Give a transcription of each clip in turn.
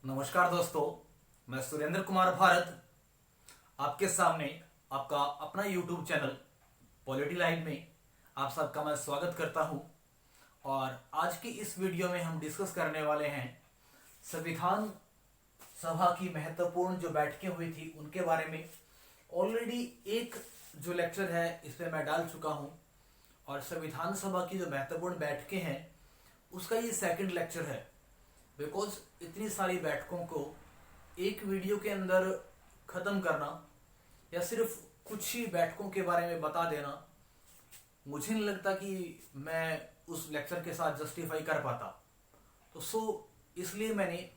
नमस्कार दोस्तों, मैं सुरेंद्र कुमार भारत आपके सामने आपका अपना YouTube चैनल पॉलिटी लाइन में आप सबका मैं स्वागत करता हूं। और आज की इस वीडियो में हम डिस्कस करने वाले हैं संविधान सभा की महत्वपूर्ण जो बैठकें हुई थी उनके बारे में। ऑलरेडी एक जो लेक्चर है इस पर मैं डाल चुका हूं और संविधान सभा की जो महत्वपूर्ण बैठकें हैं उसका ये सेकंड लेक्चर है। बिकॉज इतनी सारी बैठकों को एक वीडियो के अंदर ख़त्म करना या सिर्फ कुछ ही बैठकों के बारे में बता देना, मुझे नहीं लगता कि मैं उस लेक्चर के साथ जस्टिफाई कर पाता। तो इसलिए मैंने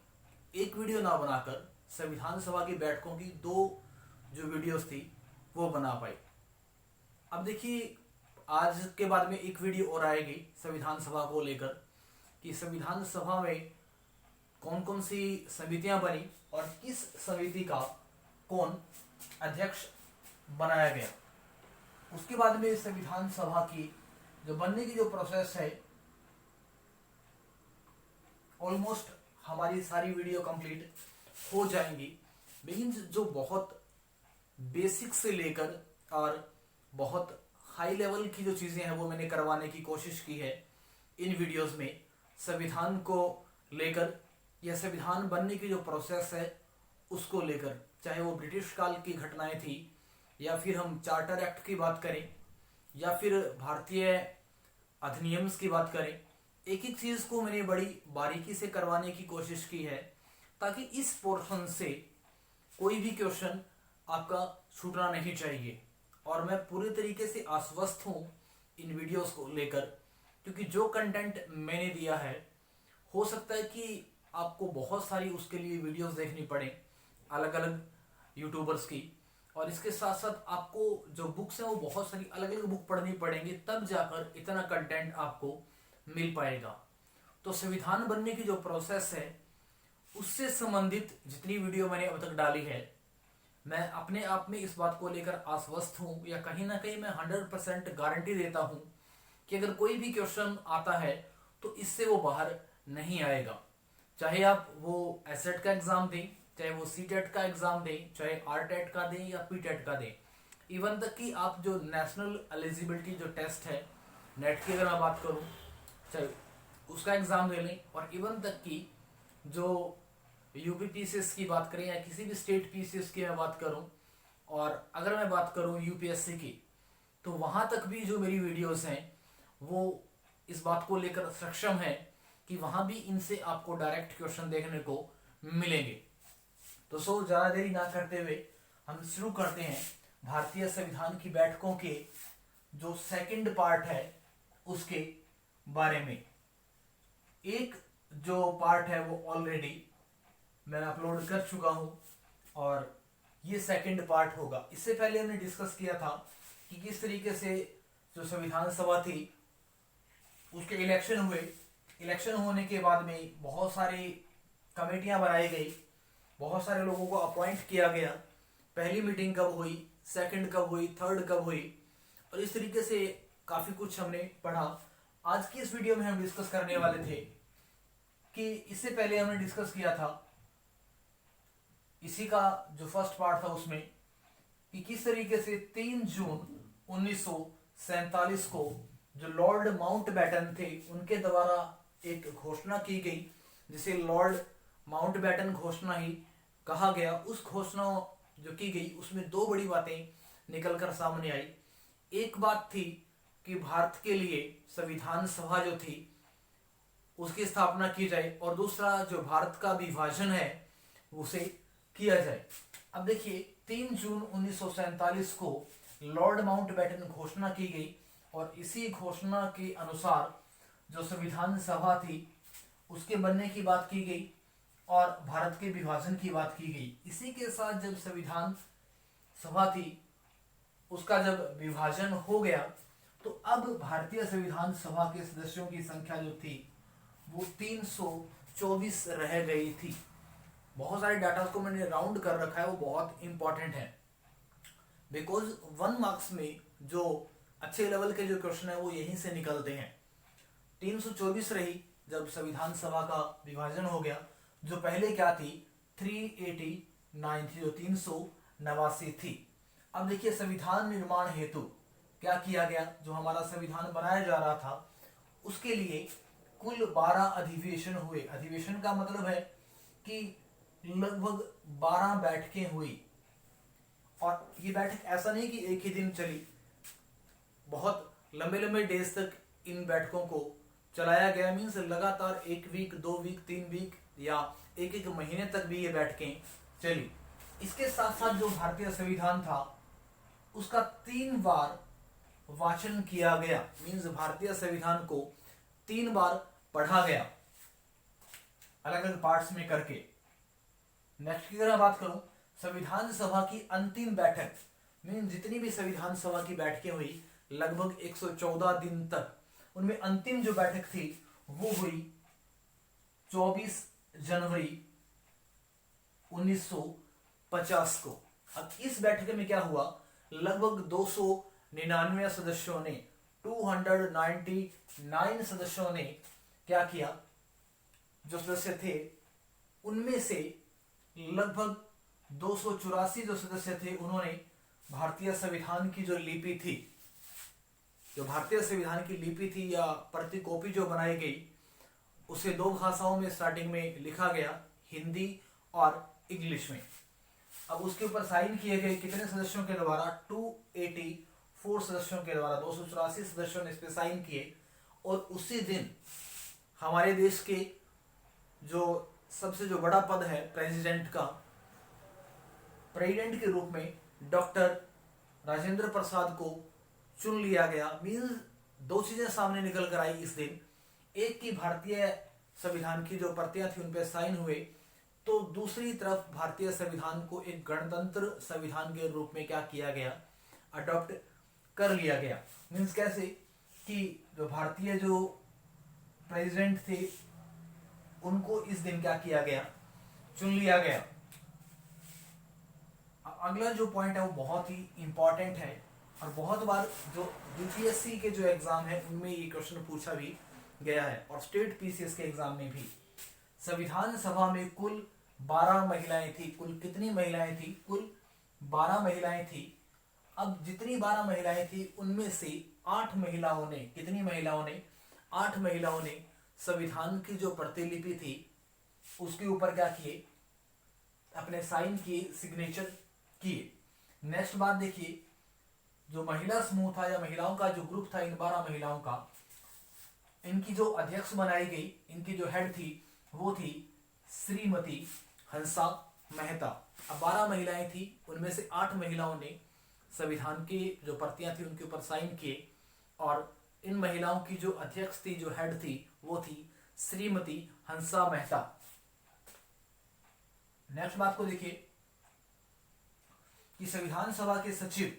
एक वीडियो ना बनाकर संविधान सभा की बैठकों की दो जो वीडियोस थी वो बना पाई। अब देखिए, आज के बाद में एक वीडियो और आएगी संविधान सभा को लेकर कि संविधान सभा में कौन कौन सी समितियां बनी और किस समिति का कौन अध्यक्ष बनाया गया। उसके बाद में संविधान सभा की जो बनने की जो प्रोसेस है, ऑलमोस्ट हमारी सारी वीडियो कंप्लीट हो जाएंगी। लेकिन जो बहुत बेसिक से लेकर और बहुत हाई लेवल की जो चीज़ें हैं वो मैंने करवाने की कोशिश की है इन वीडियोस में। संविधान को लेकर या संविधान बनने की जो प्रोसेस है उसको लेकर, चाहे वो ब्रिटिश काल की घटनाएं थी या फिर हम चार्टर एक्ट की बात करें या फिर भारतीय अधिनियम्स की बात करें, एक एक चीज़ को मैंने बड़ी बारीकी से करवाने की कोशिश की है ताकि इस पोर्शन से कोई भी क्वेश्चन आपका छूटना नहीं चाहिए। और मैं पूरे तरीके से आश्वस्त हूँ इन वीडियोस को लेकर, क्योंकि जो कंटेंट मैंने दिया है हो सकता है कि आपको बहुत सारी उसके लिए वीडियोस देखनी पड़े अलग अलग यूट्यूबर्स की, और इसके साथ साथ आपको जो बुक्स हैं वो बहुत सारी अलग अलग बुक पढ़नी पड़ेंगी, तब जाकर इतना कंटेंट आपको मिल पाएगा। तो संविधान बनने की जो प्रोसेस है उससे संबंधित जितनी वीडियो मैंने अब तक डाली है, मैं अपने आप में इस बात को लेकर आश्वस्त हूँ या कहीं ना कहीं मैं 100% गारंटी देता हूँ कि अगर कोई भी क्वेश्चन आता है तो इससे वो बाहर नहीं आएगा। चाहे आप वो एसएट का एग्जाम दें, चाहे वो सीटेट का एग्जाम दें, चाहे आरटेट का दें या पीटेट का दें, इवन तक कि आप जो नेशनल एलिजिबिलिटी जो टेस्ट है नेट की अगर मैं बात करूं, चाहे उसका एग्जाम दे लें, और इवन तक कि जो यूपी पीसीएस की बात करें या किसी भी स्टेट पीसीएस की मैं बात करूं, और अगर मैं बात करूं यूपीएससी की, तो वहां तक भी जो मेरी वीडियोस हैं वो इस बात को लेकर सक्षम है कि वहां भी इनसे आपको डायरेक्ट क्वेश्चन देखने को मिलेंगे। तो ज्यादा देरी ना करते हुए हम शुरू करते हैं भारतीय संविधान की बैठकों के जो सेकंड पार्ट है उसके बारे में। एक जो पार्ट है वो ऑलरेडी मैं अपलोड कर चुका हूं और ये सेकंड पार्ट होगा। इससे पहले हमने डिस्कस किया था कि किस तरीके से जो संविधान सभा थी उसके इलेक्शन हुए, इलेक्शन होने के बाद में बहुत सारी कमेटियां बनाई गई, बहुत सारे लोगों को अपॉइंट किया गया, पहली मीटिंग कब हुई, सेकंड कब हुई, थर्ड कब हुई, और इस तरीके से काफ़ी कुछ हमने पढ़ा। आज की इस वीडियो में हम डिस्कस करने वाले थे कि इससे पहले हमने डिस्कस किया था, इसी का जो फर्स्ट पार्ट था उसमें, कि किस तरीके से 3 जून 1947 को जो लॉर्ड माउंटबेटन थे उनके द्वारा एक घोषणा की गई जिसे लॉर्ड माउंटबेटन घोषणा ही कहा गया। उस घोषणा जो की गई उसमें दो बड़ी बातें निकलकर सामने आई। एक बात थी कि भारत के लिए संविधान सभा जो थी उसकी स्थापना की जाए, और दूसरा जो भारत का विभाजन है उसे किया जाए। अब देखिए, 3 जून 1947 को लॉर्ड माउंटबेटन घोषणा की गई और इसी घोषणा के अनुसार जो संविधान सभा थी उसके बनने की बात की गई और भारत के विभाजन की बात की गई। इसी के साथ जब संविधान सभा थी उसका जब विभाजन हो गया तो अब भारतीय संविधान सभा के सदस्यों की संख्या जो थी वो 324 रह गई थी। बहुत सारे डाटा को मैंने राउंड कर रखा है, वो बहुत इंपॉर्टेंट है बिकॉज 1 मार्क्स में जो अच्छे लेवल के जो क्वेश्चन है वो यहीं से निकलते हैं। 324 रही जब संविधान सभा का विभाजन हो गया। जो पहले क्या थी 389 थी, जो 389 थी। अब देखिए संविधान निर्माण हेतु क्या किया गया, जो हमारा संविधान बनाया जा रहा था उसके लिए कुल 12 अधिवेशन हुए। अधिवेशन का मतलब है कि लगभग 12 बैठकें हुई, और ये बैठक ऐसा नहीं कि एक ही दिन चली, बहुत लंबे लंबे डेज तक इन बैठकों को चलाया गया। मीन्स लगातार 1 वीक 2 वीक 3 वीक या एक एक महीने तक भी ये बैठकें चली। इसके साथ साथ जो भारतीय संविधान था उसका 3 बार वाचन किया गया। मीन्स भारतीय संविधान को 3 बार पढ़ा गया अलग अलग पार्ट्स में करके। नेक्स्ट की अगर मैं बात करूं, संविधान सभा की अंतिम बैठक, मीन्स जितनी भी संविधान सभा की बैठकें हुई लगभग 114 दिन तक, उनमें अंतिम जो बैठक थी वो हुई 24 जनवरी 1950 को। अब इस बैठक में क्या हुआ, लगभग 299 सदस्यों ने 299 सदस्यों ने क्या किया, जो सदस्य थे उनमें से लगभग 284 जो सदस्य थे उन्होंने भारतीय संविधान की जो लिपि थी, जो भारतीय संविधान की लिपि थी या प्रतिकॉपी जो बनाई गई, उसे 2 भाषाओं में स्टार्टिंग में लिखा गया, हिंदी और इंग्लिश में। अब उसके ऊपर साइन किए गए कितने सदस्यों के द्वारा, 284 सदस्यों के द्वारा, 284 सदस्यों ने इस पे साइन किए। और उसी दिन हमारे देश के जो सबसे जो बड़ा पद है प्रेसिडेंट का, प्रेसिडेंट के रूप में डॉक्टर राजेंद्र प्रसाद को चुन लिया गया। मीन्स 2 चीजें सामने निकल कर आई इस दिन, एक की भारतीय संविधान की जो प्रतियां थी उन पे साइन हुए, तो दूसरी तरफ भारतीय संविधान को एक गणतंत्र संविधान के रूप में क्या किया गया, अडॉप्ट कर लिया गया। मीन्स कैसे कि जो भारतीय जो प्रेसिडेंट थे उनको इस दिन क्या किया गया, चुन लिया गया। अगला जो पॉइंट है वो बहुत ही इंपॉर्टेंट है, और बहुत बार जो यूपीएससी के जो एग्जाम है उनमें ये क्वेश्चन पूछा भी गया है, और स्टेट पीसीएस के एग्जाम में भी। संविधान सभा में कुल 12 महिलाएं थी। कुल कितनी महिलाएं थी, कुल 12 महिलाएं थी। अब जितनी 12 महिलाएं थी उनमें से 8 महिलाओं ने, कितनी महिलाओं ने, 8 महिलाओं ने संविधान की जो प्रतिलिपि थी उसके ऊपर क्या किए, अपने साइन किए, सिग्नेचर किए। नेक्स्ट बात देखिए, जो महिला समूह था या महिलाओं का जो ग्रुप था, इन 12 महिलाओं का, इनकी जो अध्यक्ष बनाई गई, इनकी जो हेड थी वो थी श्रीमती हंसा मेहता। अब 12 महिलाएं थी, उनमें से 8 महिलाओं ने संविधान की जो प्रतियां थी उनके ऊपर साइन किए, और इन महिलाओं की जो अध्यक्ष थी, जो हेड थी, वो थी श्रीमती हंसा मेहता। नेक्स्ट बात को देखिए कि संविधान सभा के सचिव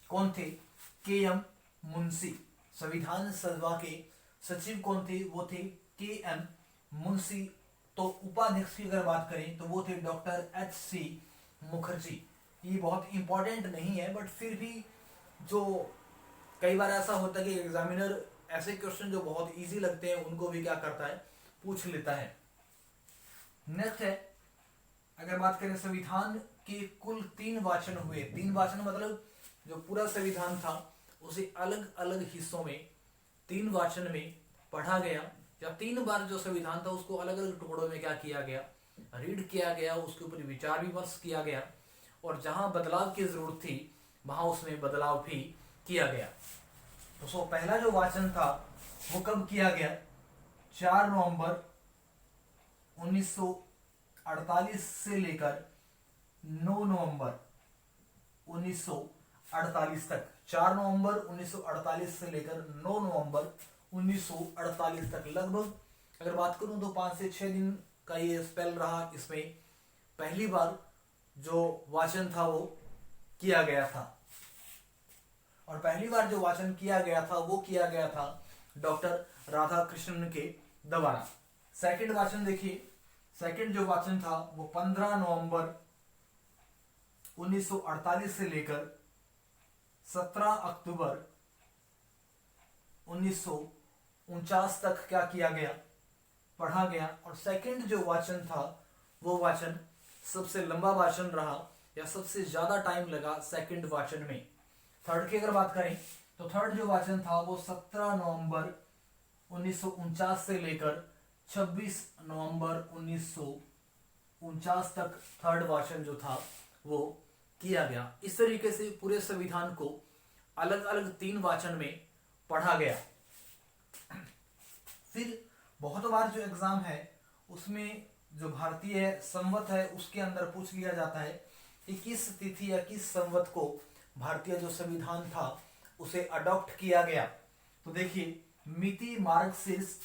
कौन थे, के.एम. मुंशी। संविधान सभा के सचिव कौन थे, वो थे के.एम. मुंशी। तो उपाध्यक्ष की अगर बात करें तो वो थे डॉक्टर एच.सी. मुखर्जी। ये बहुत इंपॉर्टेंट नहीं है, बट फिर भी जो कई बार ऐसा होता है कि एग्जामिनर ऐसे क्वेश्चन जो बहुत इजी लगते हैं उनको भी क्या करता है, पूछ लेता है। नेक्स्ट है, अगर बात करें संविधान के कुल 3 वाचन हुए। 3 वाचन मतलब जो पूरा संविधान था उसे अलग अलग हिस्सों में 3 वाचन में पढ़ा गया, या 3 बार जो संविधान था उसको अलग अलग टुकड़ों में क्या किया गया, रीड किया गया, उसके ऊपर विचार विमर्श किया गया, और जहां बदलाव की जरूरत थी वहां उसमें बदलाव भी किया गया। तो पहला जो वाचन था वो कब किया गया, 4 नवंबर 1948 से लेकर 9 नवंबर 1948 तक। 4 नवंबर 1948 से लेकर 9 नवंबर 1948 तक, लगभग अगर बात करूं तो 5 से 6 दिन का ये स्पेल रहा। इसमें पहली बार जो वाचन था वो किया गया था, और पहली बार जो वाचन किया गया था वो किया गया था डॉक्टर राधाकृष्णन के द्वारा। सेकंड वाचन देखिए, सेकंड जो वाचन था वो 15 नवंबर 1948 से लेकर 17 अक्टूबर 1949 तक क्या किया गया, पढ़ा गया। और सेकंड जो वाचन था वो वाचन सबसे लंबा वाचन रहा या सबसे ज्यादा टाइम लगा सेकंड वाचन में। थर्ड की अगर बात करें तो थर्ड जो वाचन था वो 17 नवंबर 1949 से लेकर 26 नवंबर 1949 तक थर्ड वाचन जो था वो किया गया। इस तरीके से पूरे संविधान को अलग अलग 3 वाचन में पढ़ा गया। फिर बहुत बार जो एग्जाम है उसमें जो भारतीय संवत है उसके अंदर पूछ लिया जाता है कि किस तिथि या किस संवत को भारतीय जो संविधान था उसे अडॉप्ट किया गया। तो देखिए मिति मार्गशीर्ष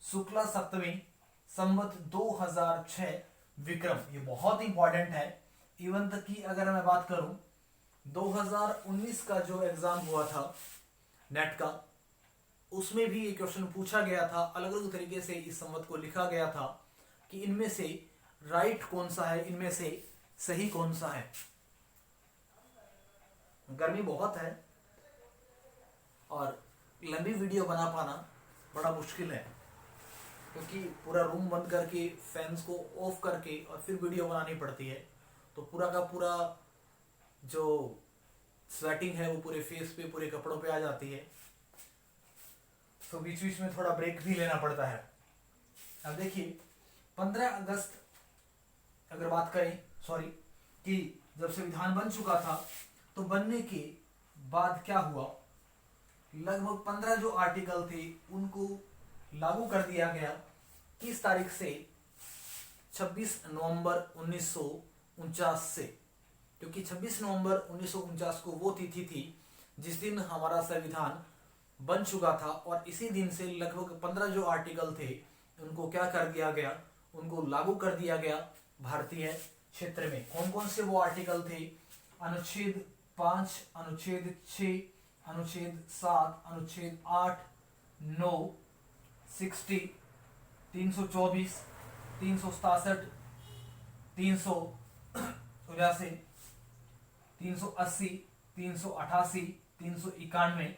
शुक्ला सप्तमी संवत 2006 विक्रम, ये बहुत इंपॉर्टेंट है। इवन तक कि अगर मैं बात करूं 2019 का जो एग्जाम हुआ था नेट का, उसमें भी ये क्वेश्चन पूछा गया था। अलग अलग तरीके से इस संवत को लिखा गया था कि इनमें से राइट कौन सा है, इनमें से सही कौन सा है। गर्मी बहुत है और लंबी वीडियो बना पाना बड़ा मुश्किल है, क्योंकि पूरा रूम बंद करके फैंस को ऑफ करके और फिर वीडियो बनानी पड़ती है। तो पूरा का पूरा जो स्वेटिंग है वो पूरे फेस पे, पूरे कपड़ों पे आ जाती है। तो बीच बीच में थोड़ा ब्रेक भी लेना पड़ता है। अब देखिए 15 अगस्त अगर बात करें, सॉरी, कि जब संविधान बन चुका था तो बनने के बाद क्या हुआ, लगभग 15 जो आर्टिकल थे उनको लागू कर दिया गया। किस तारीख से? 26 नवंबर 1949 से, क्योंकि 26 नवंबर 1949 को वो तिथि थी जिस दिन हमारा संविधान बन चुका था। और इसी दिन से लगभग 15 जो आर्टिकल थे उनको क्या कर दिया गया, उनको लागू कर दिया गया भारतीय क्षेत्र में। कौन कौन से वो आर्टिकल थे? अनुच्छेद 5, अनुच्छेद 6, अनुच्छेद 7, अनुच्छेद 8, 9, 60, 324, 367, 379, 380, 388, 391,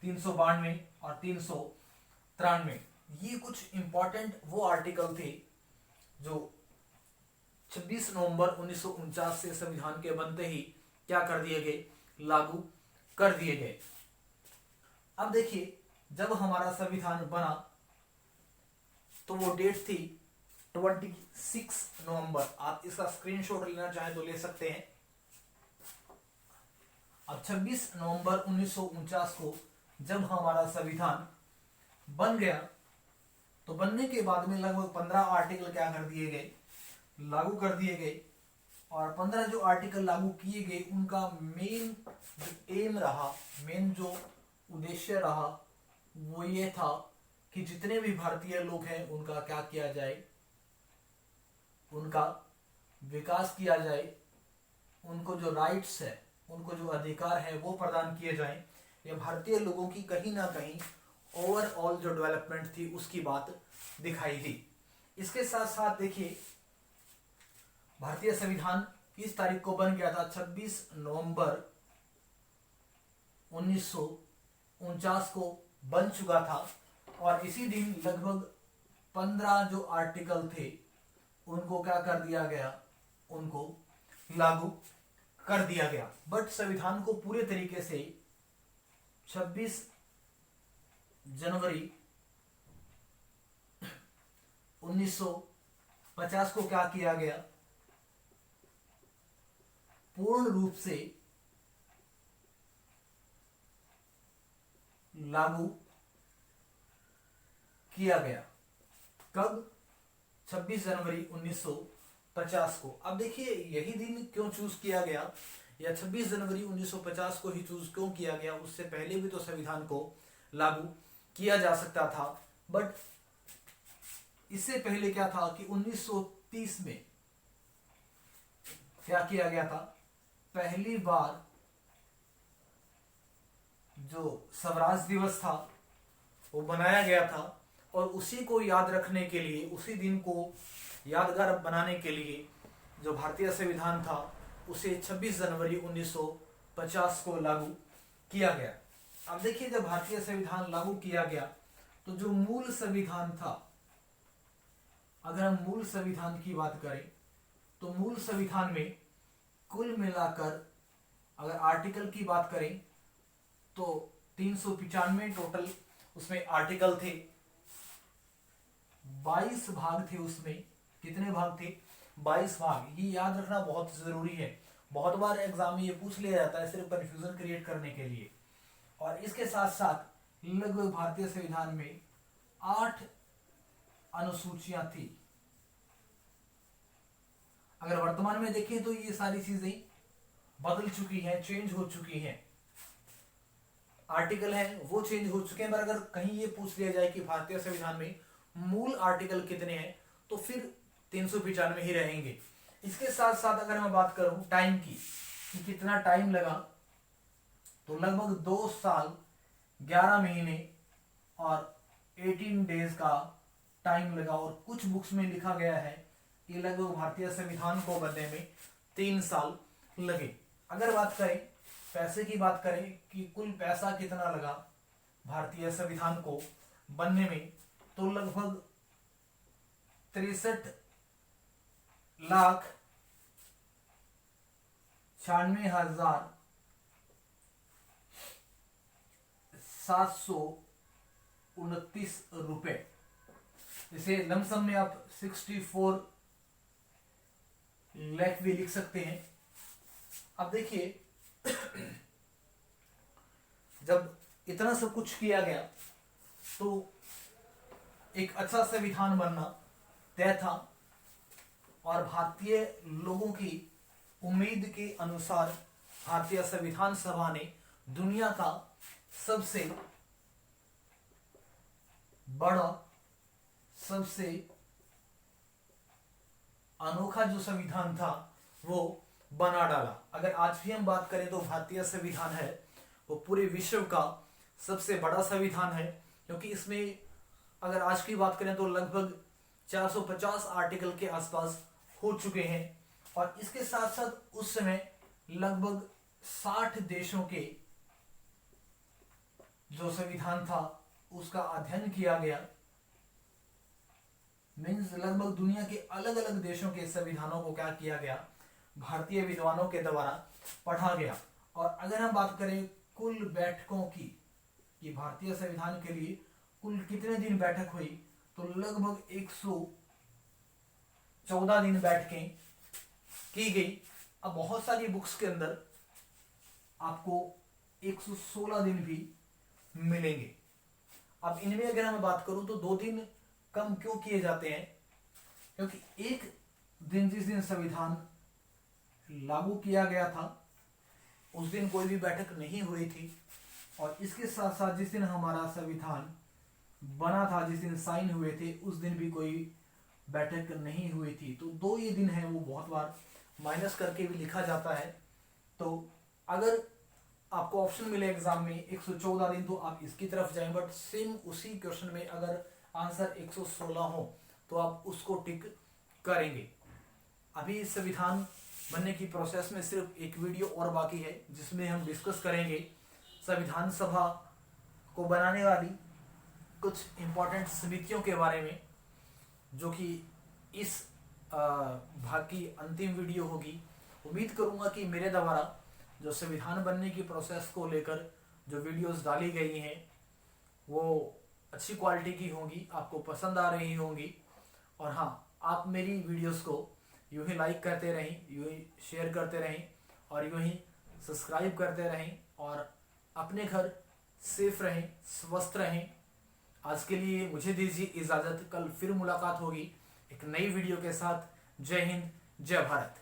392 और 393। ये कुछ इंपॉर्टेंट वो आर्टिकल थे जो 26 नवंबर 1949 से संविधान के बनते ही क्या कर दिए गए, लागू कर दिए गए। अब देखिए जब हमारा संविधान बना तो वो डेट थी 26 नवंबर। आप इसका स्क्रीनशॉट लेना चाहें तो ले सकते हैं। अब 26 नवंबर 1949 को जब हमारा संविधान बन गया तो बनने के बाद में लगभग 15 आर्टिकल क्या कर दिए गए, लागू कर दिए गए। और 15 जो आर्टिकल लागू किए गए उनका मेन जो एम रहा, मेन जो उद्देश्य रहा वो ये था कि जितने भी भारतीय लोग हैं उनका क्या किया जाए, उनका विकास किया जाए, उनको जो राइट्स है, उनको जो अधिकार है वो प्रदान किए जाएं। ये भारतीय लोगों की कहीं ना कहीं ओवरऑल जो डेवलपमेंट थी उसकी बात दिखाई दी। इसके साथ साथ देखिए भारतीय संविधान किस तारीख को बन गया था? 26 नवंबर 1949 को बन चुका था। और इसी दिन लगभग 15 जो आर्टिकल थे उनको क्या कर दिया गया, उनको लागू कर दिया गया। बट संविधान को पूरे तरीके से 26 जनवरी 1950 को क्या किया गया, पूर्ण रूप से लागू किया गया। कब? 26 जनवरी 1950 को। अब देखिए यही दिन क्यों चूज किया गया या 26 जनवरी 1950 को ही चूज क्यों किया गया? उससे पहले भी तो संविधान को लागू किया जा सकता था। बट इससे पहले क्या था कि 1930 में क्या किया गया था, पहली बार जो स्वराज दिवस था वो बनाया गया था। और उसी को याद रखने के लिए, उसी दिन को यादगार बनाने के लिए जो भारतीय संविधान था उसे 26 जनवरी 1950 को लागू किया गया। अब देखिए जब भारतीय संविधान लागू किया गया तो जो मूल संविधान था अगर हम मूल संविधान की बात करें तो मूल संविधान में कुल मिलाकर अगर आर्टिकल की बात करें तो 395 टोटल उसमें आर्टिकल थे, 22 भाग थे उसमें। कितने भाग थे? 22 भाग। ये याद रखना बहुत जरूरी है, बहुत बार एग्जाम में ये पूछ लिया जाता है सिर्फ कंफ्यूजन क्रिएट करने के लिए। और इसके साथ साथ लगभग भारतीय संविधान में 8 अनुसूचियां थी। अगर वर्तमान में देखें तो ये सारी चीजें बदल चुकी हैं, चेंज हो चुकी हैं। आर्टिकल हैं वो चेंज हो चुके हैं, पर अगर कहीं ये पूछ लिया जाए कि भारतीय संविधान में मूल आर्टिकल कितने हैं तो फिर 395 ही रहेंगे। इसके साथ साथ अगर मैं बात करूं टाइम की कि कितना टाइम लगा, तो लगभग 2 साल 11 महीने और 18 डेज का टाइम लगा। और कुछ बुक्स में लिखा गया है कि लगभग भारतीय संविधान को बनने में 3 साल लगे। अगर बात करें पैसे की बात करें कि कुल पैसा कितना लगा भारतीय संविधान को बनने में, तो लगभग 63,96,729 रुपए। इसे लमसम में आप 64 लाख भी लिख सकते हैं। अब देखिए जब इतना सब कुछ किया गया तो एक अच्छा संविधान बनना तय था। और भारतीय लोगों की उम्मीद के अनुसार भारतीय संविधान सभा ने दुनिया का सबसे बड़ा, सबसे अनोखा जो संविधान था वो बना डाला। अगर आज भी हम बात करें तो भारतीय संविधान है वो पूरे विश्व का सबसे बड़ा संविधान है, क्योंकि इसमें अगर आज की बात करें तो लगभग 450 आर्टिकल के आसपास हो चुके हैं। और इसके साथ साथ उस समय लगभग 60 देशों के जो संविधान था उसका अध्ययन किया गया। मीन्स लगभग दुनिया के अलग अलग देशों के संविधानों को क्या किया गया, भारतीय विद्वानों के द्वारा पढ़ा गया। और अगर हम बात करें कुल बैठकों की कि भारतीय संविधान के लिए कुल कितने दिन बैठक हुई, तो लगभग 114 दिन बैठकें की गई। अब बहुत सारी बुक्स के अंदर आपको 116 दिन भी मिलेंगे। अब इनमें अगर मैं बात करूं तो 2 दिन कम क्यों किए जाते हैं, क्योंकि एक दिन जिस दिन संविधान लागू किया गया था उस दिन कोई भी बैठक नहीं हुई थी। और इसके साथ साथ जिस दिन हमारा संविधान बना था, जिस दिन साइन हुए थे, उस दिन भी कोई बैठक नहीं हुई थी। तो 2 ये दिन है वो बहुत बार माइनस करके भी लिखा जाता है। तो अगर आपको ऑप्शन मिले एग्जाम में 114 दिन तो आप इसकी तरफ जाएं, बट सेम उसी क्वेश्चन में अगर आंसर 116 हो तो आप उसको टिक करेंगे। अभी संविधान बनने की प्रोसेस में सिर्फ एक वीडियो और बाकी है जिसमें हम डिस्कस करेंगे संविधान सभा को बनाने वाली कुछ इंपॉर्टेंट समितियों के बारे में, जो कि इस भाग की अंतिम वीडियो होगी। उम्मीद करूंगा कि मेरे द्वारा जो संविधान बनने की प्रोसेस को लेकर जो वीडियोस डाली गई हैं वो अच्छी क्वालिटी की होंगी, आपको पसंद आ रही होंगी। और हाँ, आप मेरी वीडियोस को यूं ही लाइक करते रहें, यूं ही शेयर करते रहें और यूं ही सब्सक्राइब करते रहें और अपने घर सेफ रहें, स्वस्थ रहें। आज के लिए मुझे दीजिए इजाज़त, कल फिर मुलाकात होगी एक नई वीडियो के साथ। जय हिंद, जय भारत।